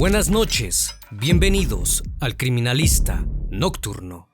Buenas noches, bienvenidos al Criminalista Nocturno.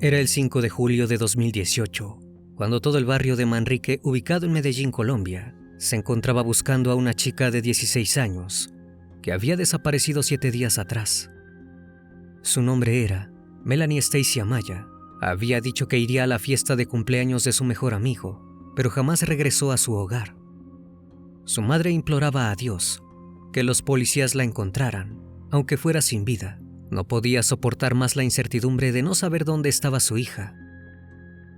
Era el 5 de julio de 2018, cuando todo el barrio de Manrique, ubicado en Medellín, Colombia, se encontraba buscando a una chica de 16 años que había desaparecido 7 días atrás. Su nombre era Melanie Stacy Amaya. Había dicho que iría a la fiesta de cumpleaños de su mejor amigo, pero jamás regresó a su hogar. Su madre imploraba a Dios que los policías la encontraran, aunque fuera sin vida. No podía soportar más la incertidumbre de no saber dónde estaba su hija.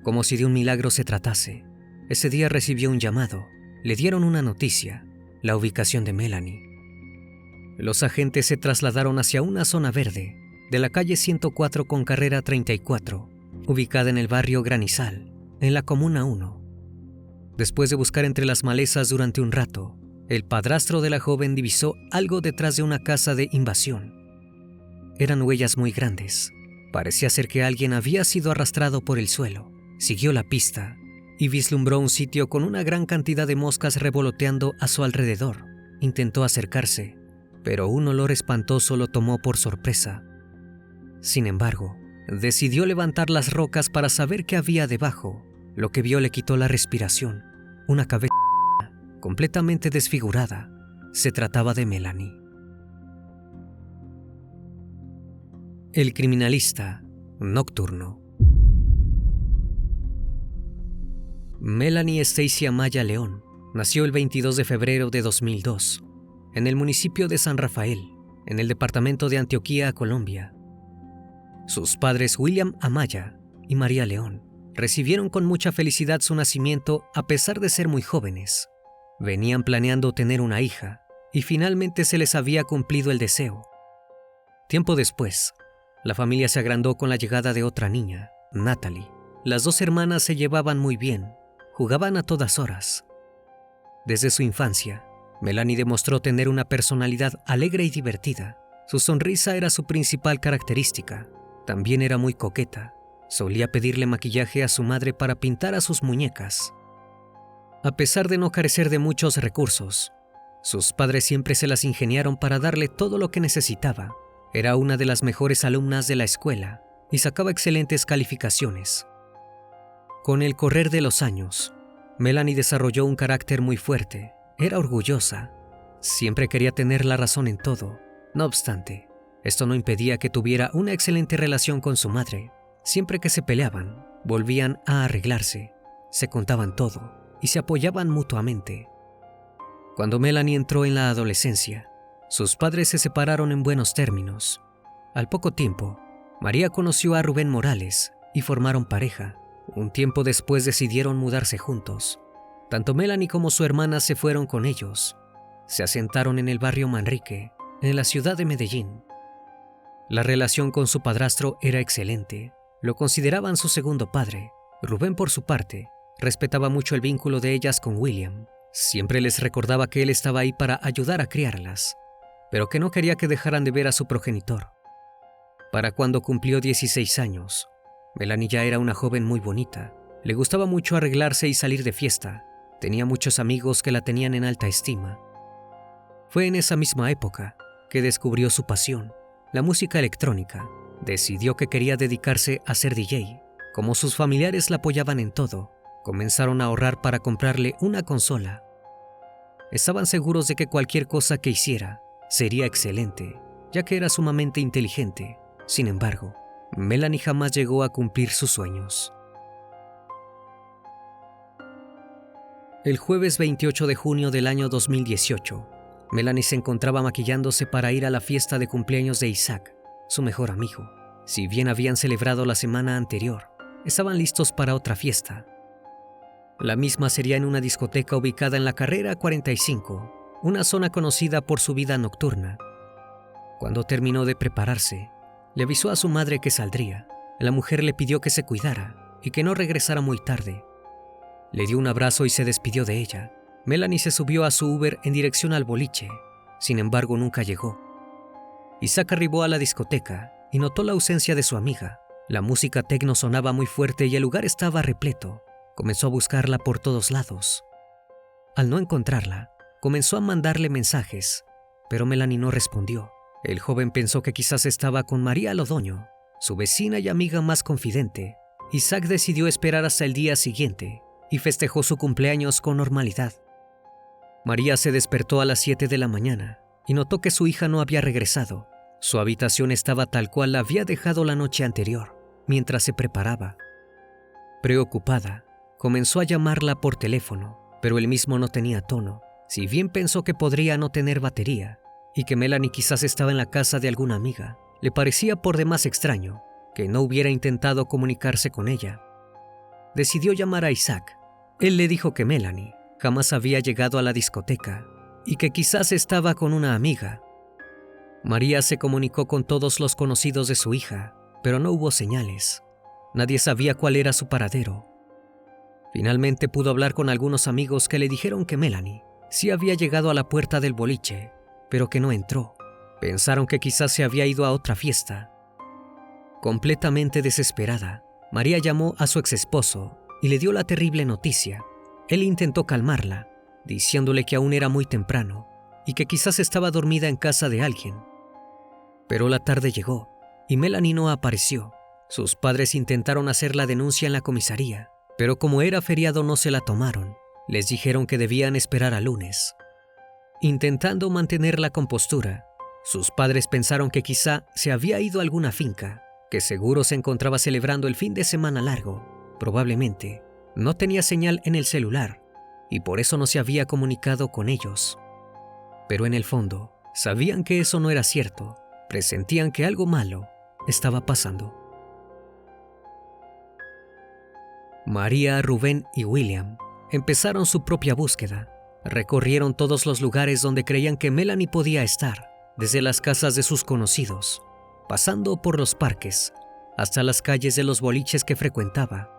Como si de un milagro se tratase, ese día recibió un llamado. Le dieron una noticia, la ubicación de Melanie. Los agentes se trasladaron hacia una zona verde de la calle 104 con carrera 34, ubicada en el barrio Granizal, en la Comuna 1. Después de buscar entre las malezas durante un rato, el padrastro de la joven divisó algo detrás de una casa de invasión. Eran huellas muy grandes. Parecía ser que alguien había sido arrastrado por el suelo. Siguió la pista y vislumbró un sitio con una gran cantidad de moscas revoloteando a su alrededor. Intentó acercarse, pero un olor espantoso lo tomó por sorpresa. Sin embargo, decidió levantar las rocas para saber qué había debajo. Lo que vio le quitó la respiración. Una cabeza completamente desfigurada. Se trataba de Melanie. El Criminalista Nocturno. Melanie Stacy Amaya León nació el 22 de febrero de 2002 en el municipio de San Rafael, en el departamento de Antioquia, Colombia. Sus padres, William Amaya y María León, recibieron con mucha felicidad su nacimiento a pesar de ser muy jóvenes. Venían planeando tener una hija y finalmente se les había cumplido el deseo. Tiempo después, la familia se agrandó con la llegada de otra niña, Natalie. Las dos hermanas se llevaban muy bien, jugaban a todas horas. Desde su infancia, Melanie demostró tener una personalidad alegre y divertida. Su sonrisa era su principal característica. También era muy coqueta. Solía pedirle maquillaje a su madre para pintar a sus muñecas. A pesar de no carecer de muchos recursos, sus padres siempre se las ingeniaron para darle todo lo que necesitaba. Era una de las mejores alumnas de la escuela y sacaba excelentes calificaciones. Con el correr de los años, Melanie desarrolló un carácter muy fuerte. Era orgullosa. Siempre quería tener la razón en todo. No obstante, esto no impedía que tuviera una excelente relación con su madre. Siempre que se peleaban, volvían a arreglarse, se contaban todo y se apoyaban mutuamente. Cuando Melanie entró en la adolescencia, sus padres se separaron en buenos términos. Al poco tiempo, María conoció a Rubén Morales y formaron pareja. Un tiempo después decidieron mudarse juntos. Tanto Melanie como su hermana se fueron con ellos. Se asentaron en el barrio Manrique, en la ciudad de Medellín. La relación con su padrastro era excelente. Lo consideraban su segundo padre. Rubén, por su parte, respetaba mucho el vínculo de ellas con William. Siempre les recordaba que él estaba ahí para ayudar a criarlas, pero que no quería que dejaran de ver a su progenitor. Para cuando cumplió 16 años, Melanie ya era una joven muy bonita. Le gustaba mucho arreglarse y salir de fiesta. Tenía muchos amigos que la tenían en alta estima. Fue en esa misma época que descubrió su pasión, la música electrónica. Decidió que quería dedicarse a ser DJ. Como sus familiares la apoyaban en todo, comenzaron a ahorrar para comprarle una consola. Estaban seguros de que cualquier cosa que hiciera sería excelente, ya que era sumamente inteligente. Sin embargo, Melanie jamás llegó a cumplir sus sueños. El jueves 28 de junio del año 2018, Melanie se encontraba maquillándose para ir a la fiesta de cumpleaños de Isaac, su mejor amigo. Si bien habían celebrado la semana anterior, estaban listos para otra fiesta. La misma sería en una discoteca ubicada en la carrera 45, una zona conocida por su vida nocturna. Cuando terminó de prepararse, le avisó a su madre que saldría. La mujer le pidió que se cuidara y que no regresara muy tarde. Le dio un abrazo y se despidió de ella. Melanie se subió a su Uber en dirección al boliche. Sin embargo, nunca llegó. Isaac arribó a la discoteca y notó la ausencia de su amiga. La música techno sonaba muy fuerte y el lugar estaba repleto. Comenzó a buscarla por todos lados. Al no encontrarla, comenzó a mandarle mensajes, pero Melanie no respondió. El joven pensó que quizás estaba con María Lodoño, su vecina y amiga más confidente. Isaac decidió esperar hasta el día siguiente y festejó su cumpleaños con normalidad. María se despertó a las 7 de la mañana y notó que su hija no había regresado. Su habitación estaba tal cual la había dejado la noche anterior, mientras se preparaba. Preocupada, comenzó a llamarla por teléfono, pero el mismo no tenía tono. Si bien pensó que podría no tener batería y que Melanie quizás estaba en la casa de alguna amiga, le parecía por demás extraño que no hubiera intentado comunicarse con ella. Decidió llamar a Isaac. Él le dijo que Melanie jamás había llegado a la discoteca y que quizás estaba con una amiga. María se comunicó con todos los conocidos de su hija, pero no hubo señales. Nadie sabía cuál era su paradero. Finalmente pudo hablar con algunos amigos que le dijeron que Melanie sí había llegado a la puerta del boliche, pero que no entró. Pensaron que quizás se había ido a otra fiesta. Completamente desesperada, María llamó a su exesposo y le dio la terrible noticia. Él intentó calmarla, diciéndole que aún era muy temprano y que quizás estaba dormida en casa de alguien. Pero la tarde llegó y Melanie no apareció. Sus padres intentaron hacer la denuncia en la comisaría, pero como era feriado no se la tomaron. Les dijeron que debían esperar al lunes. Intentando mantener la compostura, sus padres pensaron que quizá se había ido a alguna finca, que seguro se encontraba celebrando el fin de semana largo. Probablemente no tenía señal en el celular y por eso no se había comunicado con ellos. Pero en el fondo, sabían que eso no era cierto. Presentían que algo malo estaba pasando. María, Rubén y William empezaron su propia búsqueda. Recorrieron todos los lugares donde creían que Melanie podía estar, desde las casas de sus conocidos, pasando por los parques, hasta las calles de los boliches que frecuentaba.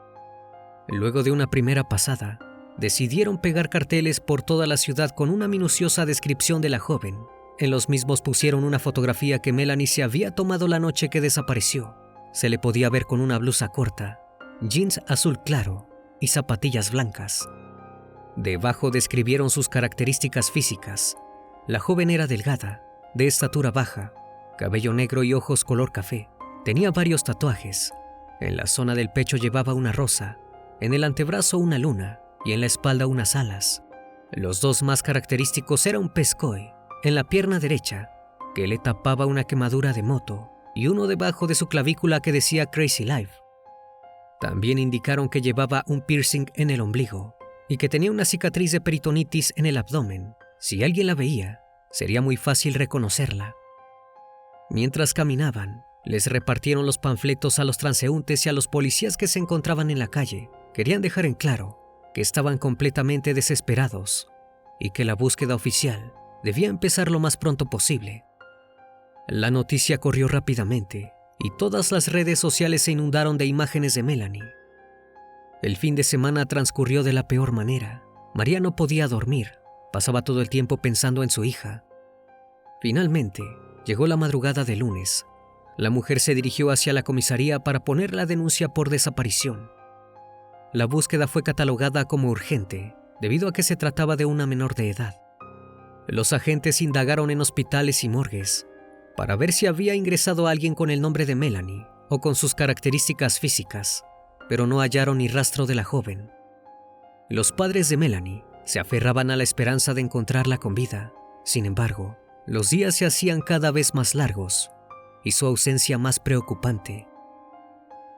Luego de una primera pasada, decidieron pegar carteles por toda la ciudad con una minuciosa descripción de la joven. En los mismos pusieron una fotografía que Melanie se había tomado la noche que desapareció. Se le podía ver con una blusa corta, jeans azul claro y zapatillas blancas. Debajo describieron sus características físicas. La joven era delgada, de estatura baja, cabello negro y ojos color café. Tenía varios tatuajes. En la zona del pecho llevaba una rosa, en el antebrazo una luna y en la espalda unas alas. Los dos más característicos eran un pez koi en la pierna derecha, que le tapaba una quemadura de moto, y uno debajo de su clavícula que decía Crazy Life. También indicaron que llevaba un piercing en el ombligo y que tenía una cicatriz de peritonitis en el abdomen. Si alguien la veía, sería muy fácil reconocerla. Mientras caminaban, les repartieron los panfletos a los transeúntes y a los policías que se encontraban en la calle. Querían dejar en claro que estaban completamente desesperados y que la búsqueda oficial debía empezar lo más pronto posible. La noticia corrió rápidamente y todas las redes sociales se inundaron de imágenes de Melanie. El fin de semana transcurrió de la peor manera. María no podía dormir, pasaba todo el tiempo pensando en su hija. Finalmente, llegó la madrugada del lunes. La mujer se dirigió hacia la comisaría para poner la denuncia por desaparición. La búsqueda fue catalogada como urgente, debido a que se trataba de una menor de edad. Los agentes indagaron en hospitales y morgues para ver si había ingresado alguien con el nombre de Melanie o con sus características físicas, pero no hallaron ni rastro de la joven. Los padres de Melanie se aferraban a la esperanza de encontrarla con vida. Sin embargo, los días se hacían cada vez más largos y su ausencia más preocupante,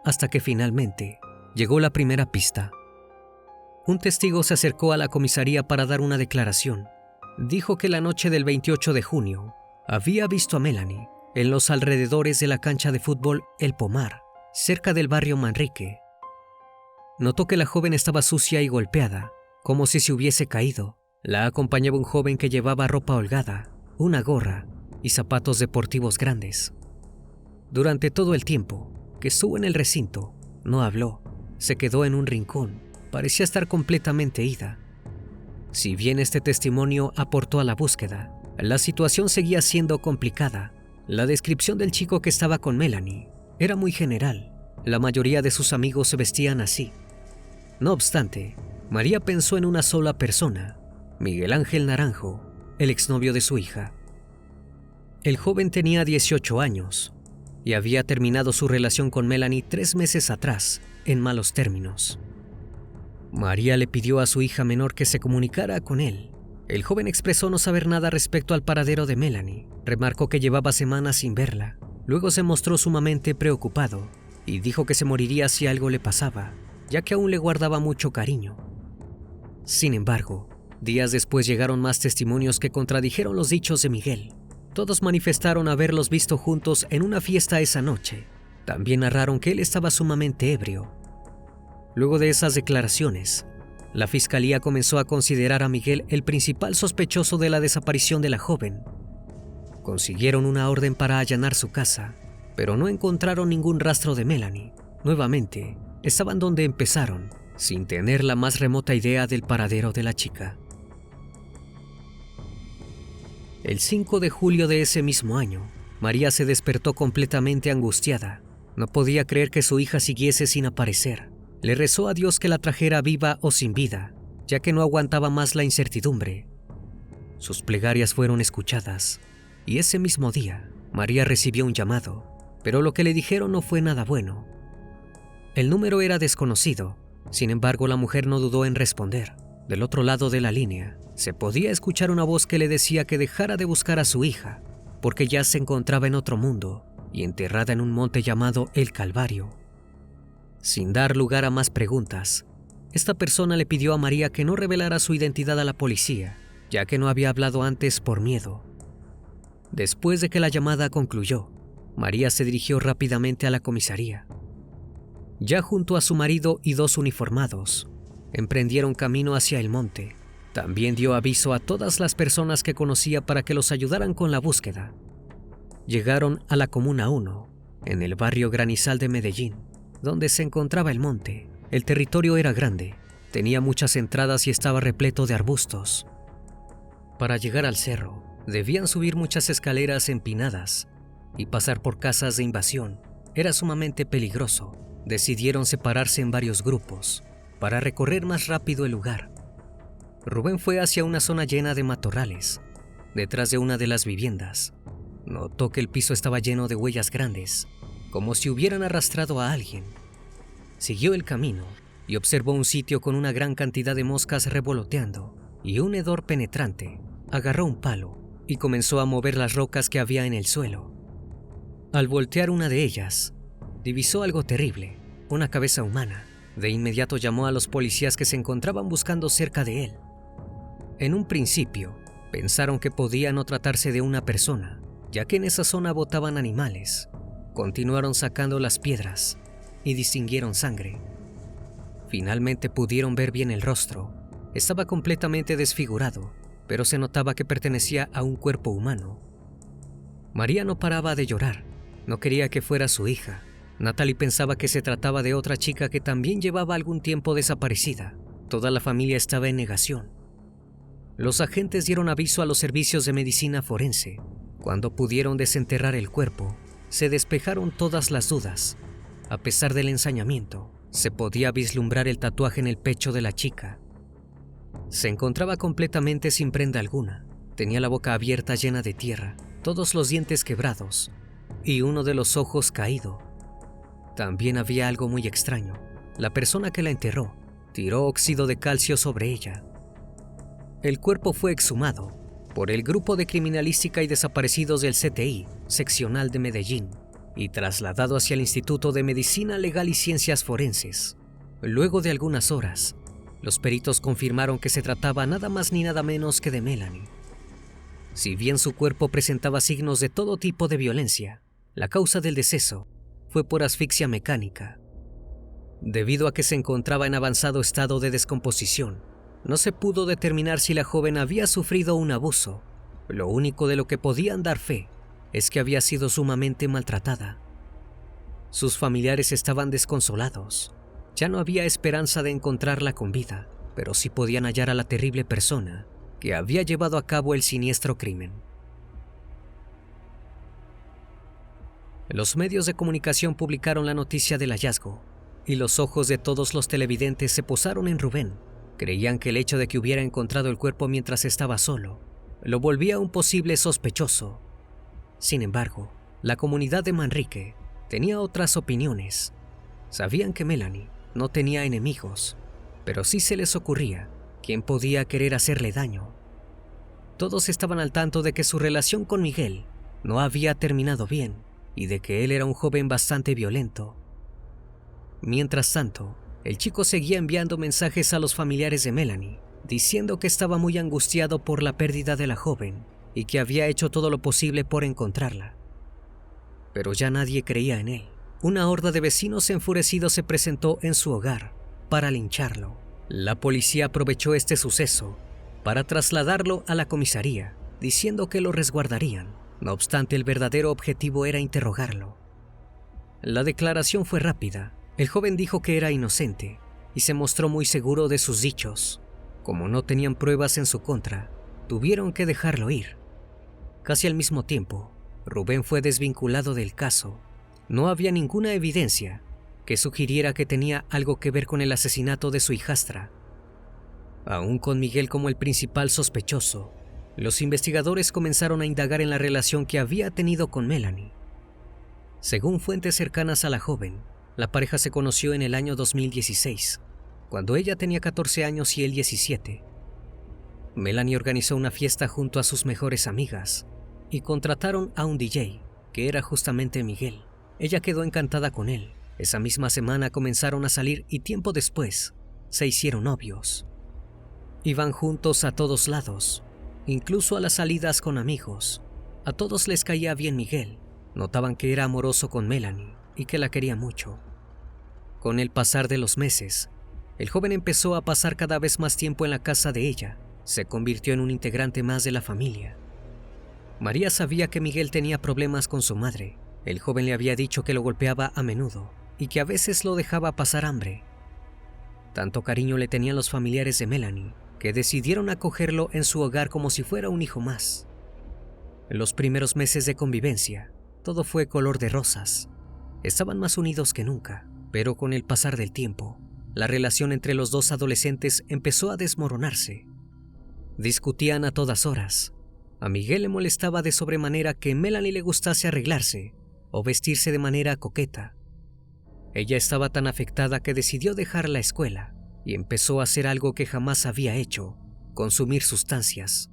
hasta que finalmente llegó la primera pista. Un testigo se acercó a la comisaría para dar una declaración. Dijo que la noche del 28 de junio había visto a Melanie en los alrededores de la cancha de fútbol El Pomar, cerca del barrio Manrique. Notó que la joven estaba sucia y golpeada, como si se hubiese caído. La acompañaba un joven que llevaba ropa holgada, una gorra y zapatos deportivos grandes. Durante todo el tiempo que estuvo en el recinto, no habló, se quedó en un rincón, parecía estar completamente ida. Si bien este testimonio aportó a la búsqueda, la situación seguía siendo complicada. La descripción del chico que estaba con Melanie era muy general. La mayoría de sus amigos se vestían así. No obstante, María pensó en una sola persona, Miguel Ángel Naranjo, el exnovio de su hija. El joven tenía 18 años y había terminado su relación con Melanie 3 meses atrás, en malos términos. María le pidió a su hija menor que se comunicara con él. El joven expresó no saber nada respecto al paradero de Melanie. Remarcó que llevaba semanas sin verla. Luego se mostró sumamente preocupado y dijo que se moriría si algo le pasaba, ya que aún le guardaba mucho cariño. Sin embargo, días después llegaron más testimonios que contradijeron los dichos de Miguel. Todos manifestaron haberlos visto juntos en una fiesta esa noche. También narraron que él estaba sumamente ebrio. Luego de esas declaraciones, la fiscalía comenzó a considerar a Miguel el principal sospechoso de la desaparición de la joven. Consiguieron una orden para allanar su casa, pero no encontraron ningún rastro de Melanie. Nuevamente, estaban donde empezaron, sin tener la más remota idea del paradero de la chica. El 5 de julio de ese mismo año, María se despertó completamente angustiada. No podía creer que su hija siguiese sin aparecer. Le rezó a Dios que la trajera viva o sin vida, ya que no aguantaba más la incertidumbre. Sus plegarias fueron escuchadas, y ese mismo día, María recibió un llamado, pero lo que le dijeron no fue nada bueno. El número era desconocido, sin embargo la mujer no dudó en responder. Del otro lado de la línea, se podía escuchar una voz que le decía que dejara de buscar a su hija, porque ya se encontraba en otro mundo y enterrada en un monte llamado El Calvario. Sin dar lugar a más preguntas, esta persona le pidió a María que no revelara su identidad a la policía, ya que no había hablado antes por miedo. Después de que la llamada concluyó, María se dirigió rápidamente a la comisaría. Ya junto a su marido y 2 uniformados, emprendieron camino hacia el monte. También dio aviso a todas las personas que conocía para que los ayudaran con la búsqueda. Llegaron a la Comuna 1, en el barrio Granizal de Medellín, donde se encontraba el monte. El territorio era grande, tenía muchas entradas y estaba repleto de arbustos. Para llegar al cerro, debían subir muchas escaleras empinadas y pasar por casas de invasión. Era sumamente peligroso. Decidieron separarse en varios grupos para recorrer más rápido el lugar. Rubén fue hacia una zona llena de matorrales, detrás de una de las viviendas. Notó que el piso estaba lleno de huellas grandes, como si hubieran arrastrado a alguien. Siguió el camino y observó un sitio con una gran cantidad de moscas revoloteando y un hedor penetrante. Agarró un palo y comenzó a mover las rocas que había en el suelo. Al voltear una de ellas, divisó algo terrible, una cabeza humana. De inmediato llamó a los policías que se encontraban buscando cerca de él. En un principio, pensaron que podía no tratarse de una persona, ya que en esa zona botaban animales. Continuaron sacando las piedras y distinguieron sangre. Finalmente pudieron ver bien el rostro. Estaba completamente desfigurado, pero se notaba que pertenecía a un cuerpo humano. María no paraba de llorar. No quería que fuera su hija. Natalie pensaba que se trataba de otra chica que también llevaba algún tiempo desaparecida. Toda la familia estaba en negación. Los agentes dieron aviso a los servicios de medicina forense. Cuando pudieron desenterrar el cuerpo, se despejaron todas las dudas. A pesar del ensañamiento, se podía vislumbrar el tatuaje en el pecho de la chica. Se encontraba completamente sin prenda alguna. Tenía la boca abierta llena de tierra, todos los dientes quebrados y uno de los ojos caído. También había algo muy extraño. La persona que la enterró tiró óxido de calcio sobre ella. El cuerpo fue exhumado por el Grupo de Criminalística y Desaparecidos del CTI, seccional de Medellín, y trasladado hacia el Instituto de Medicina Legal y Ciencias Forenses. Luego de algunas horas, los peritos confirmaron que se trataba nada más ni nada menos que de Melanie. Si bien su cuerpo presentaba signos de todo tipo de violencia, la causa del deceso fue por asfixia mecánica. Debido a que se encontraba en avanzado estado de descomposición, no se pudo determinar si la joven había sufrido un abuso. Lo único de lo que podían dar fe es que había sido sumamente maltratada. Sus familiares estaban desconsolados. Ya no había esperanza de encontrarla con vida, pero sí podían hallar a la terrible persona que había llevado a cabo el siniestro crimen. Los medios de comunicación publicaron la noticia del hallazgo, y los ojos de todos los televidentes se posaron en Rubén. Creían que el hecho de que hubiera encontrado el cuerpo mientras estaba solo lo volvía un posible sospechoso. Sin embargo, la comunidad de Manrique tenía otras opiniones. Sabían que Melanie no tenía enemigos, pero sí se les ocurría quién podía querer hacerle daño. Todos estaban al tanto de que su relación con Miguel no había terminado bien y de que él era un joven bastante violento. Mientras tanto, el chico seguía enviando mensajes a los familiares de Melanie, diciendo que estaba muy angustiado por la pérdida de la joven y que había hecho todo lo posible por encontrarla. Pero ya nadie creía en él. Una horda de vecinos enfurecidos se presentó en su hogar para lincharlo. La policía aprovechó este suceso para trasladarlo a la comisaría, diciendo que lo resguardarían. No obstante, el verdadero objetivo era interrogarlo. La declaración fue rápida. El joven dijo que era inocente y se mostró muy seguro de sus dichos. Como no tenían pruebas en su contra, tuvieron que dejarlo ir. Casi al mismo tiempo, Rubén fue desvinculado del caso. No había ninguna evidencia que sugiriera que tenía algo que ver con el asesinato de su hijastra. Aún con Miguel como el principal sospechoso, los investigadores comenzaron a indagar en la relación que había tenido con Melanie. Según fuentes cercanas a la joven, la pareja se conoció en el año 2016, cuando ella tenía 14 años y él 17. Melanie organizó una fiesta junto a sus mejores amigas y contrataron a un DJ, que era justamente Miguel. Ella quedó encantada con él. Esa misma semana comenzaron a salir y tiempo después se hicieron novios. Iban juntos a todos lados, incluso a las salidas con amigos. A todos les caía bien Miguel. Notaban que era amoroso con Melanie y que la quería mucho. Con el pasar de los meses, el joven empezó a pasar cada vez más tiempo en la casa de ella. Se convirtió en un integrante más de la familia. María sabía que Miguel tenía problemas con su madre. El joven le había dicho que lo golpeaba a menudo y que a veces lo dejaba pasar hambre. Tanto cariño le tenían los familiares de Melanie que decidieron acogerlo en su hogar como si fuera un hijo más. En los primeros meses de convivencia, todo fue color de rosas. Estaban más unidos que nunca, pero con el pasar del tiempo, la relación entre los dos adolescentes empezó a desmoronarse. Discutían a todas horas. A Miguel le molestaba de sobremanera que Melanie le gustase arreglarse o vestirse de manera coqueta. Ella estaba tan afectada que decidió dejar la escuela y empezó a hacer algo que jamás había hecho: consumir sustancias.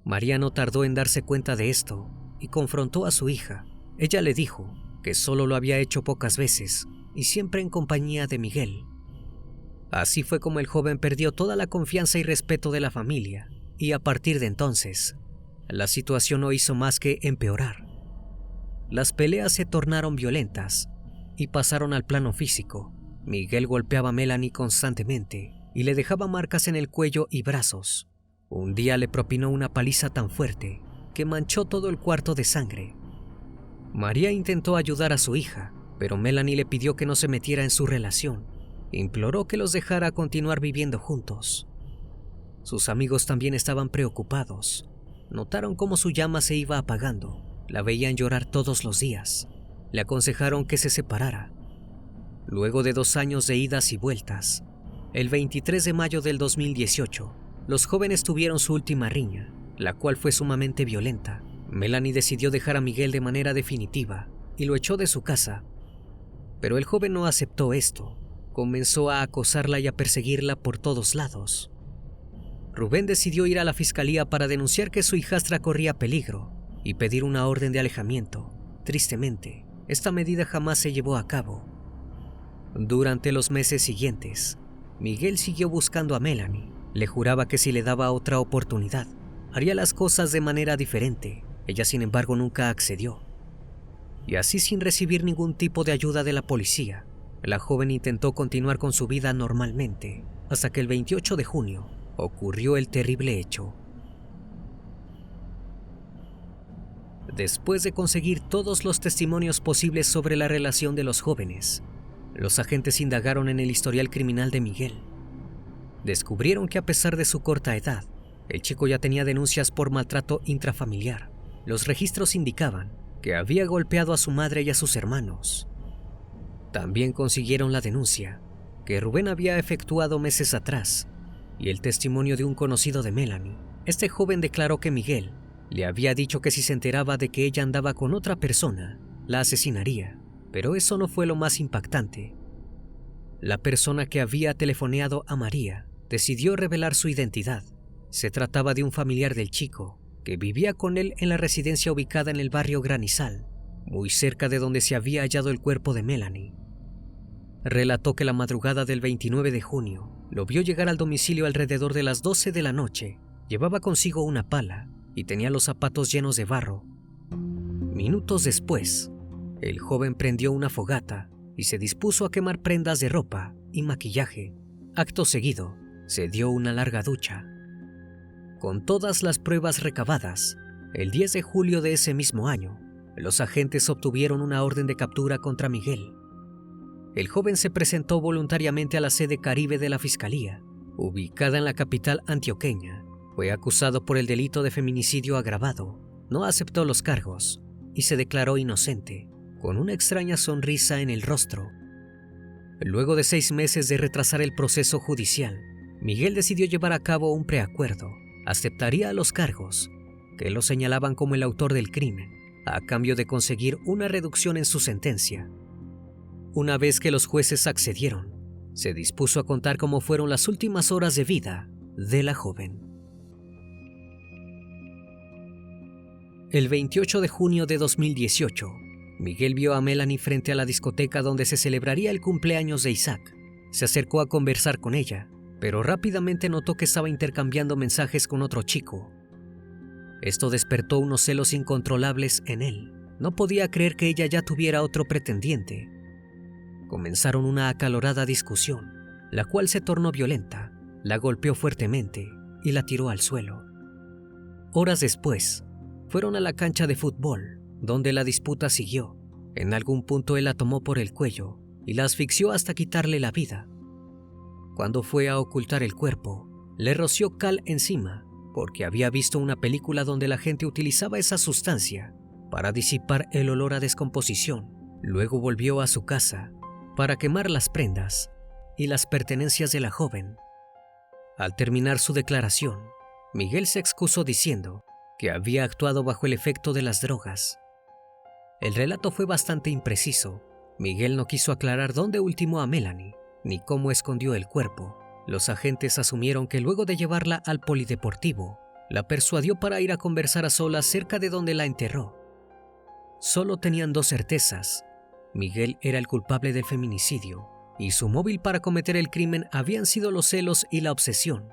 María no tardó en darse cuenta de esto y confrontó a su hija. Ella le dijo que solo lo había hecho pocas veces y siempre en compañía de Miguel. Así fue como el joven perdió toda la confianza y respeto de la familia, y a partir de entonces, la situación no hizo más que empeorar. Las peleas se tornaron violentas y pasaron al plano físico. Miguel golpeaba a Melanie constantemente y le dejaba marcas en el cuello y brazos. Un día le propinó una paliza tan fuerte que manchó todo el cuarto de sangre. María intentó ayudar a su hija, pero Melanie le pidió que no se metiera en su relación. Imploró que los dejara continuar viviendo juntos. Sus amigos también estaban preocupados. Notaron cómo su llama se iba apagando. La veían llorar todos los días. Le aconsejaron que se separara. Luego de 2 años de idas y vueltas, el 23 de mayo del 2018, los jóvenes tuvieron su última riña, la cual fue sumamente violenta. Melanie decidió dejar a Miguel de manera definitiva y lo echó de su casa. Pero el joven no aceptó esto. Comenzó a acosarla y a perseguirla por todos lados. Rubén decidió ir a la fiscalía para denunciar que su hijastra corría peligro y pedir una orden de alejamiento. Tristemente, esta medida jamás se llevó a cabo. Durante los meses siguientes, Miguel siguió buscando a Melanie. Le juraba que si le daba otra oportunidad, haría las cosas de manera diferente. Ella, sin embargo, nunca accedió. Y así, sin recibir ningún tipo de ayuda de la policía, la joven intentó continuar con su vida normalmente, hasta que el 28 de junio ocurrió el terrible hecho. Después de conseguir todos los testimonios posibles sobre la relación de los jóvenes, los agentes indagaron en el historial criminal de Miguel. Descubrieron que a pesar de su corta edad, el chico ya tenía denuncias por maltrato intrafamiliar. Los registros indicaban que había golpeado a su madre y a sus hermanos. También consiguieron la denuncia que Rubén había efectuado meses atrás y el testimonio de un conocido de Melanie. Este joven declaró que Miguel le había dicho que si se enteraba de que ella andaba con otra persona, la asesinaría, pero eso no fue lo más impactante. La persona que había telefoneado a María decidió revelar su identidad. Se trataba de un familiar del chico que vivía con él en la residencia ubicada en el barrio Granizal, muy cerca de donde se había hallado el cuerpo de Melanie. Relató que la madrugada del 29 de junio lo vio llegar al domicilio alrededor de las 12 de la noche. Llevaba consigo una pala y tenía los zapatos llenos de barro. Minutos después, el joven prendió una fogata y se dispuso a quemar prendas de ropa y maquillaje. Acto seguido, se dio una larga ducha. Con todas las pruebas recabadas, el 10 de julio de ese mismo año, los agentes obtuvieron una orden de captura contra Miguel. El joven se presentó voluntariamente a la sede Caribe de la Fiscalía, ubicada en la capital antioqueña. Fue acusado por el delito de feminicidio agravado, no aceptó los cargos y se declaró inocente, con una extraña sonrisa en el rostro. Luego de 6 meses de retrasar el proceso judicial, Miguel decidió llevar a cabo un preacuerdo. Aceptaría los cargos, que lo señalaban como el autor del crimen, a cambio de conseguir una reducción en su sentencia. Una vez que los jueces accedieron, se dispuso a contar cómo fueron las últimas horas de vida de la joven. El 28 de junio de 2018, Miguel vio a Melanie frente a la discoteca donde se celebraría el cumpleaños de Isaac. Se acercó a conversar con ella, pero rápidamente notó que estaba intercambiando mensajes con otro chico. Esto despertó unos celos incontrolables en él. No podía creer que ella ya tuviera otro pretendiente. Comenzaron una acalorada discusión, la cual se tornó violenta. La golpeó fuertemente y la tiró al suelo. Horas después, fueron a la cancha de fútbol, donde la disputa siguió. En algún punto él la tomó por el cuello y la asfixió hasta quitarle la vida. Cuando fue a ocultar el cuerpo, le roció cal encima, porque había visto una película donde la gente utilizaba esa sustancia para disipar el olor a descomposición. Luego volvió a su casa para quemar las prendas y las pertenencias de la joven. Al terminar su declaración, Miguel se excusó diciendo que había actuado bajo el efecto de las drogas. El relato fue bastante impreciso. Miguel no quiso aclarar dónde ultimó a Melanie, ni cómo escondió el cuerpo. Los agentes asumieron que luego de llevarla al polideportivo, la persuadió para ir a conversar a solas cerca de donde la enterró. Solo tenían 2 certezas. Miguel era el culpable del feminicidio, y su móvil para cometer el crimen habían sido los celos y la obsesión.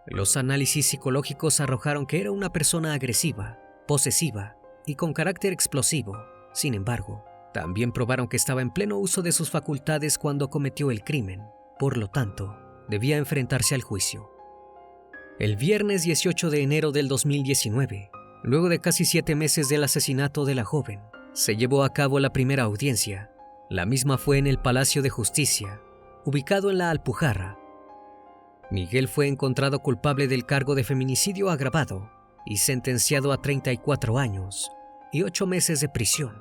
Los análisis psicológicos arrojaron que era una persona agresiva, posesiva y con carácter explosivo. Sin embargo, también probaron que estaba en pleno uso de sus facultades cuando cometió el crimen. Por lo tanto, debía enfrentarse al juicio. El viernes 18 de enero del 2019, luego de casi 7 meses del asesinato de la joven, se llevó a cabo la primera audiencia. La misma fue en el Palacio de Justicia, ubicado en la Alpujarra. Miguel fue encontrado culpable del cargo de feminicidio agravado y sentenciado a 34 años y 8 meses de prisión.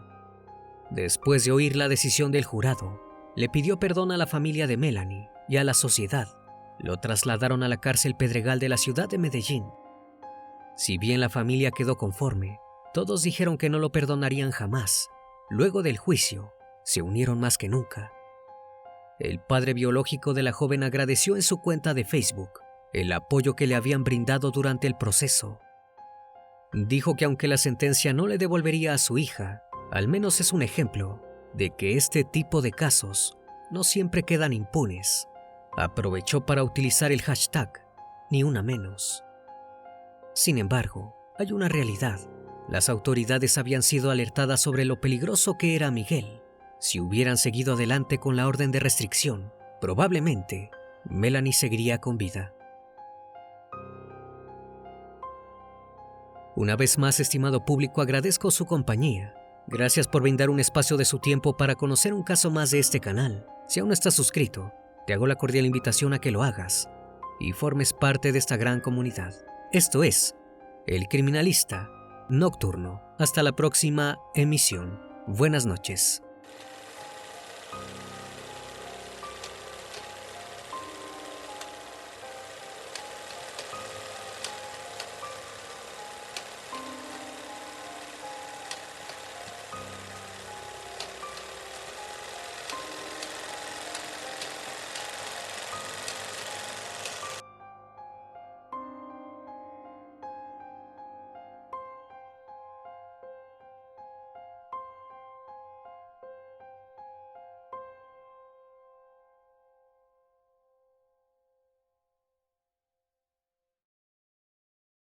Después de oír la decisión del jurado, le pidió perdón a la familia de Melanie y a la sociedad. Lo trasladaron a la cárcel Pedregal de la ciudad de Medellín. Si bien la familia quedó conforme, todos dijeron que no lo perdonarían jamás. Luego del juicio, se unieron más que nunca. El padre biológico de la joven agradeció en su cuenta de Facebook el apoyo que le habían brindado durante el proceso. Dijo que aunque la sentencia no le devolvería a su hija, al menos es un ejemplo de que este tipo de casos no siempre quedan impunes. Aprovechó para utilizar el hashtag #NiUnaMenos. Sin embargo, hay una realidad. Las autoridades habían sido alertadas sobre lo peligroso que era Miguel. Si hubieran seguido adelante con la orden de restricción, probablemente Melanie seguiría con vida. Una vez más, estimado público, agradezco su compañía. Gracias por brindar un espacio de su tiempo para conocer un caso más de este canal. Si aún no estás suscrito, te hago la cordial invitación a que lo hagas y formes parte de esta gran comunidad. Esto es El Criminalista Nocturno. Hasta la próxima emisión. Buenas noches.